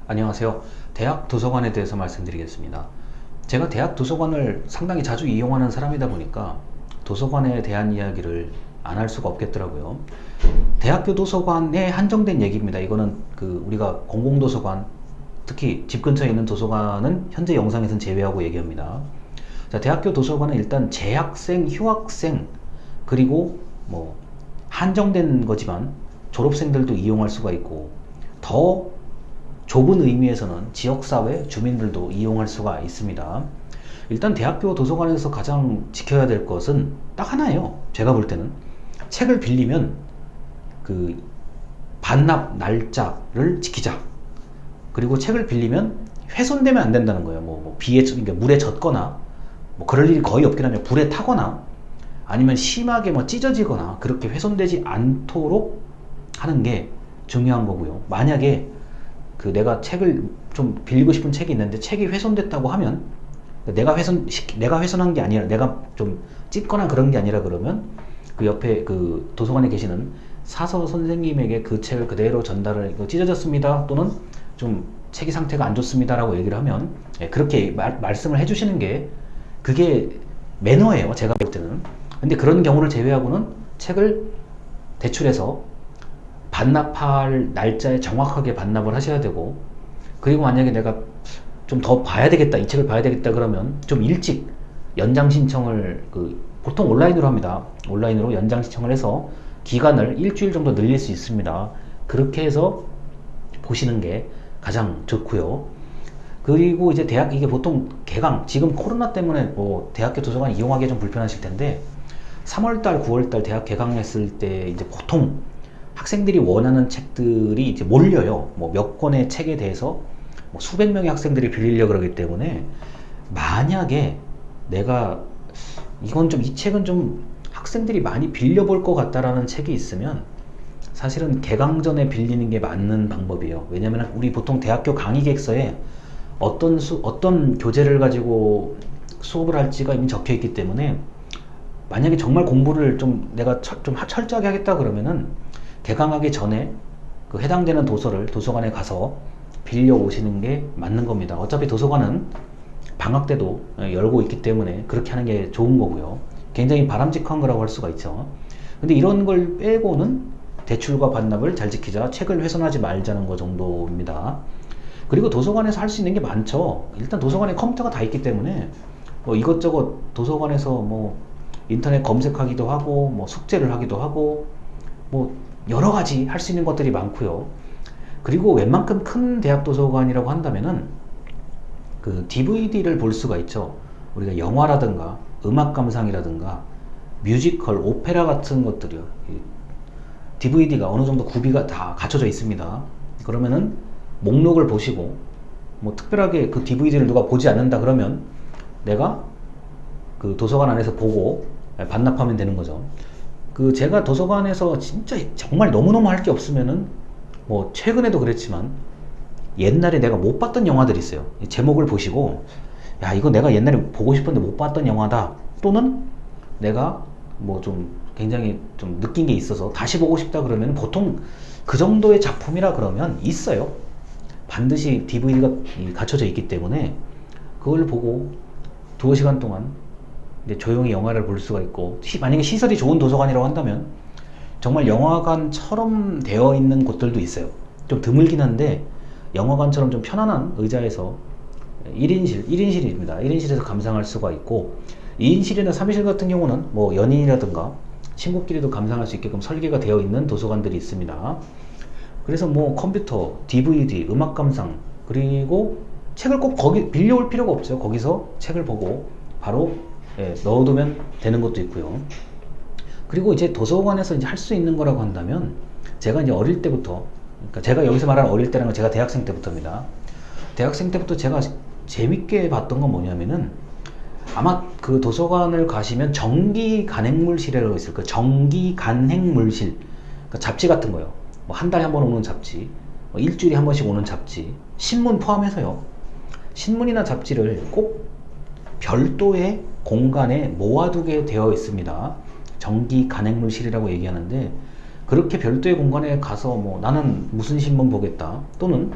안녕하세요. 대학 도서관에 대해서 말씀드리겠습니다. 제가 대학 도서관을 상당히 자주 이용하는 사람이다 보니까 도서관에 대한 이야기를 안 할 수가 없겠더라고요. 대학교 도서관에 한정된 얘기입니다. 이거는 우리가 공공도서관, 특히 집 근처에 있는 도서관은 현재 영상에서는 제외하고 얘기합니다. 자, 대학교 도서관은 일단 재학생, 휴학생, 그리고 뭐 한정된 거지만 졸업생들도 이용할 수가 있고, 더 좁은 의미에서는 지역사회 주민들도 이용할 수가 있습니다. 일단 대학교 도서관에서 가장 지켜야 될 것은 딱 하나예요. 제가 볼 때는 책을 빌리면 그 반납 날짜를 지키자. 그리고 책을 빌리면 훼손되면 안 된다는 거예요. 비에, 그러니까 물에 젖거나 뭐 그럴 일이 거의 없긴 하면 불에 타거나 아니면 심하게 뭐 찢어지거나 그렇게 훼손되지 않도록 하는 게 중요한 거고요. 만약에 내가 책을 좀 빌리고 싶은 책이 있는데 책이 훼손됐다고 하면, 내가 훼손한 게 아니라, 내가 좀 찢거나 그런 게 아니라, 그러면 그 옆에 그 도서관에 계시는 사서 선생님에게 그 책을 그대로 전달을, 이거 찢어졌습니다, 또는 좀 책이 상태가 안 좋습니다 라고 얘기를 하면, 그렇게 말씀을 해주시는 게 그게 매너예요, 제가 볼 때는. 근데 그런 경우를 제외하고는 책을 대출해서 반납할 날짜에 정확하게 반납을 하셔야 되고, 그리고 만약에 내가 좀 더 봐야 되겠다, 이 책을 봐야 되겠다 그러면 좀 일찍 연장 신청을, 보통 온라인으로 합니다. 온라인으로 연장 신청을 해서 기간을 일주일 정도 늘릴 수 있습니다. 그렇게 해서 보시는 게 가장 좋고요. 그리고 이제 이게 보통 개강, 지금 코로나 때문에 뭐 대학교 도서관 이용하기 좀 불편하실 텐데, 3월달, 9월달 대학 개강했을 때 이제 보통 학생들이 원하는 책들이 이제 몰려요. 뭐 몇 권의 책에 대해서 뭐 수백 명의 학생들이 빌리려고 그러기 때문에, 만약에 내가 이 책은 좀 학생들이 많이 빌려볼 것 같다라는 책이 있으면 사실은 개강 전에 빌리는 게 맞는 방법이에요. 왜냐면 우리 보통 대학교 강의 계획서에 어떤 교재를 가지고 수업을 할지가 이미 적혀 있기 때문에, 만약에 정말 공부를 좀 내가 좀 철저하게 하겠다 그러면은 개강하기 전에 그 해당되는 도서를 도서관에 가서 빌려 오시는 게 맞는 겁니다. 어차피 도서관은 방학 때도 열고 있기 때문에 그렇게 하는 게 좋은 거고요. 굉장히 바람직한 거라고 할 수가 있죠. 근데 이런 걸 빼고는 대출과 반납을 잘 지키자, 책을 훼손하지 말자는 거 정도입니다. 그리고 도서관에서 할 수 있는 게 많죠. 일단 도서관에 컴퓨터가 다 있기 때문에 뭐 이것저것 도서관에서 뭐 인터넷 검색하기도 하고, 뭐 숙제를 하기도 하고, 뭐 여러 가지 할 수 있는 것들이 많고요. 그리고 웬만큼 큰 대학 도서관이라고 한다면은 그 DVD를 볼 수가 있죠. 우리가 영화라든가 음악 감상이라든가 뮤지컬, 오페라 같은 것들이요. DVD가 어느 정도 구비가 다 갖춰져 있습니다. 그러면은 목록을 보시고, 뭐 특별하게 그 DVD를 누가 보지 않는다 그러면 내가 그 도서관 안에서 보고 반납하면 되는 거죠. 제가 도서관에서 진짜 정말 너무너무 할 게 없으면은, 뭐 최근에도 그랬지만 옛날에 내가 못 봤던 영화들이 있어요. 제목을 보시고, 야, 이거 내가 옛날에 보고 싶은데 못 봤던 영화다, 또는 내가 뭐 좀 굉장히 좀 느낀 게 있어서 다시 보고 싶다 그러면, 보통 그 정도의 작품이라 그러면 있어요. 반드시 DVD가 갖춰져 있기 때문에 그걸 보고 2시간 동안 이제 조용히 영화를 볼 수가 있고, 만약에 시설이 좋은 도서관이라고 한다면 정말 영화관처럼 되어 있는 곳들도 있어요. 좀 드물긴 한데 영화관처럼 좀 편안한 의자에서 1인실입니다. 1인실에서 감상할 수가 있고, 2인실이나 3인실 같은 경우는 뭐 연인이라든가 친구끼리도 감상할 수 있게끔 설계가 되어 있는 도서관들이 있습니다. 그래서 뭐 컴퓨터, DVD, 음악 감상, 그리고 책을 꼭 거기 빌려올 필요가 없어요. 거기서 책을 보고 바로 넣어두면 되는 것도 있고요. 그리고 이제 도서관에서 이제 할 수 있는 거라고 한다면, 제가 이제 어릴 때부터, 그러니까 제가 여기서 말하는 어릴 때라는 건 제가 대학생 때부터입니다. 대학생 때부터 제가 재밌게 봤던 건 뭐냐면은, 아마 그 도서관을 가시면 정기 간행물실이라고 있을 거예요. 정기 간행물실. 그러니까 잡지 같은 거요. 뭐 한 달에 한 번 오는 잡지, 뭐 일주일에 한 번씩 오는 잡지, 신문 포함해서요. 신문이나 잡지를 꼭 별도의 공간에 모아두게 되어 있습니다. 정기 간행물실이라고 얘기하는데, 그렇게 별도의 공간에 가서 뭐 나는 무슨 신문 보겠다, 또는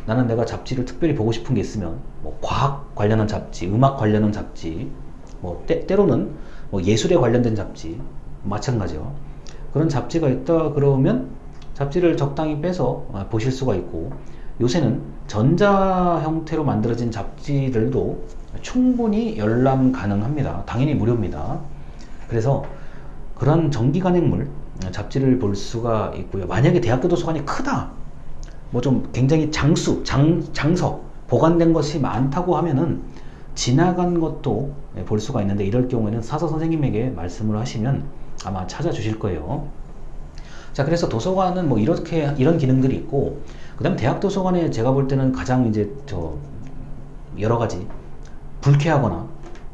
나는 내가 잡지를 특별히 보고 싶은 게 있으면 뭐 과학 관련한 잡지, 음악 관련한 잡지, 뭐 때로는 뭐 예술에 관련된 잡지, 마찬가지요. 그런 잡지가 있다 그러면 잡지를 적당히 빼서 보실 수가 있고, 요새는 전자 형태로 만들어진 잡지들도 충분히 열람 가능합니다. 당연히 무료입니다. 그래서 그런 정기간행물 잡지를 볼 수가 있고요. 만약에 대학교 도서관이 크다, 뭐 좀 굉장히 장석 보관된 것이 많다고 하면은 지나간 것도 볼 수가 있는데, 이럴 경우에는 사서 선생님에게 말씀을 하시면 아마 찾아주실 거예요. 자, 그래서 도서관은 뭐 이런 기능들이 있고, 그 다음에 대학 도서관에 제가 볼 때는 가장 이제 여러 가지 불쾌하거나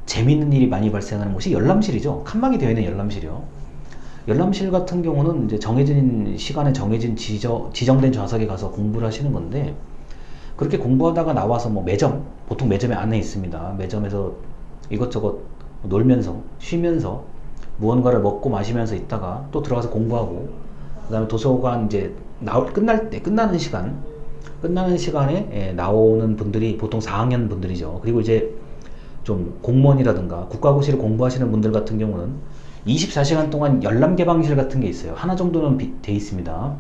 재미있는 일이 많이 발생하는 곳이 열람실이죠. 칸막이 되어 있는 열람실이요. 열람실 같은 경우는 이제 정해진 시간에 정해진 지정된 좌석에 가서 공부를 하시는 건데, 그렇게 공부하다가 나와서 뭐 보통 매점에 안에 있습니다. 매점에서 이것저것 놀면서, 쉬면서, 무언가를 먹고 마시면서 있다가 또 들어가서 공부하고, 그 다음에 도서관 이제 끝나는 시간에 나오는 분들이 보통 4학년 분들이죠. 그리고 이제 좀 공무원이라든가 국가고시를 공부하시는 분들 같은 경우는 24시간 동안 열람 개방실 같은 게 있어요. 하나 정도는 돼 있습니다.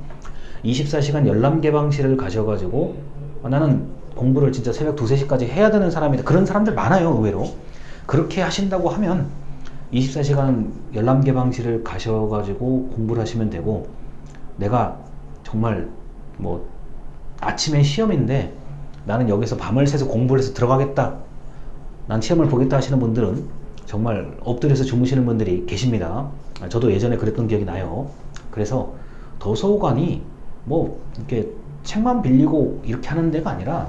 24시간 열람 개방실을 가셔가지고 나는 공부를 진짜 새벽 2, 3시까지 해야 되는 사람이다, 그런 사람들 많아요. 의외로 그렇게 하신다고 하면 24시간 열람 개방실을 가셔가지고 공부를 하시면 되고, 내가 정말 뭐 아침에 시험인데 나는 여기서 밤을 새서 공부를 해서 들어가겠다, 난 시험을 보겠다 하시는 분들은 정말 엎드려서 주무시는 분들이 계십니다. 저도 예전에 그랬던 기억이 나요. 그래서 도서관이 뭐 이렇게 책만 빌리고 이렇게 하는 데가 아니라,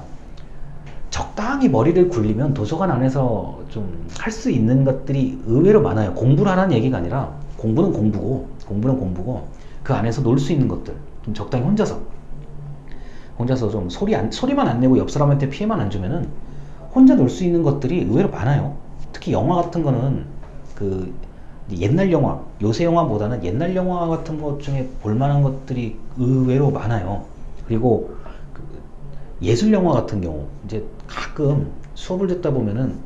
적당히 머리를 굴리면 도서관 안에서 좀 할 수 있는 것들이 의외로 많아요. 공부를 하라는 얘기가 아니라, 공부는 공부고 그 안에서 놀 수 있는 것들, 좀 적당히 혼자서 좀 소리만 안 내고 옆 사람한테 피해만 안 주면은 혼자 놀 수 있는 것들이 의외로 많아요. 특히 영화 같은 거는 그 옛날 영화, 요새 영화보다는 옛날 영화 같은 것 중에 볼만한 것들이 의외로 많아요. 그리고 그 예술 영화 같은 경우, 이제 가끔 수업을 듣다 보면은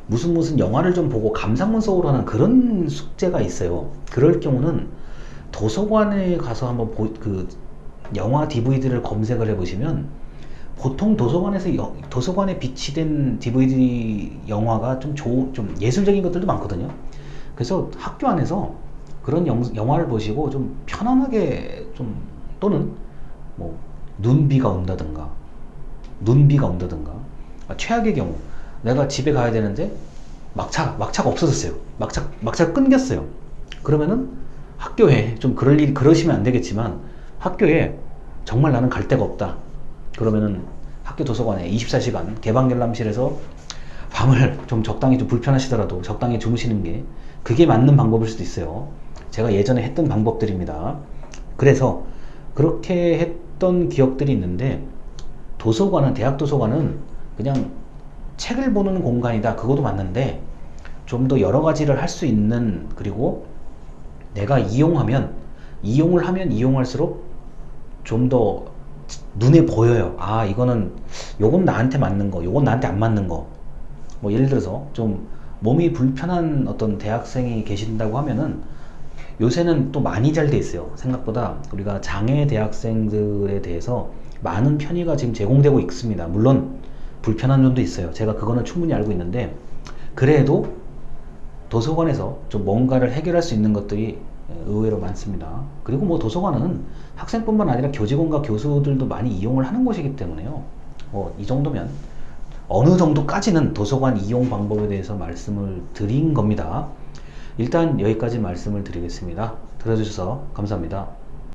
무슨 영화를 좀 보고 감상문 써오로 하는 그런 숙제가 있어요. 그럴 경우는 도서관에 가서 한번 그 영화 DVD를 검색을 해보시면, 보통 도서관에 비치된 DVD 영화가 좀 예술적인 것들도 많거든요. 그래서 학교 안에서 그런 영화를 보시고 좀 편안하게 또는 뭐 눈비가 온다든가 최악의 경우 내가 집에 가야 되는데 막차가 없어졌어요. 막차가 끊겼어요. 그러면은 학교에 그러시면 안 되겠지만, 학교에 정말 나는 갈 데가 없다, 그러면은 학교 도서관에 24시간 개방 열람실에서 밤을 좀 적당히, 좀 불편하시더라도 적당히 주무시는 게 그게 맞는 방법일 수도 있어요. 제가 예전에 했던 방법들입니다. 그래서 그렇게 했던 기억들이 있는데, 대학 도서관은 그냥 책을 보는 공간이다, 그것도 맞는데 좀 더 여러 가지를 할 수 있는, 그리고 내가 이용을 하면 이용할수록 좀 더 눈에 보여요. 아, 요건 나한테 맞는 거, 요건 나한테 안 맞는 거. 뭐 예를 들어서 좀 몸이 불편한 어떤 대학생이 계신다고 하면은, 요새는 또 많이 잘 돼 있어요. 생각보다 우리가 장애 대학생들에 대해서 많은 편의가 지금 제공되고 있습니다. 물론 불편한 점도 있어요. 제가 그거는 충분히 알고 있는데, 그래도 도서관에서 좀 뭔가를 해결할 수 있는 것들이 의외로 많습니다. 그리고 뭐 도서관은 학생뿐만 아니라 교직원과 교수들도 많이 이용을 하는 곳이기 때문에요. 이 정도면 어느 정도까지는 도서관 이용 방법에 대해서 말씀을 드린 겁니다. 일단 여기까지 말씀을 드리겠습니다. 들어주셔서 감사합니다.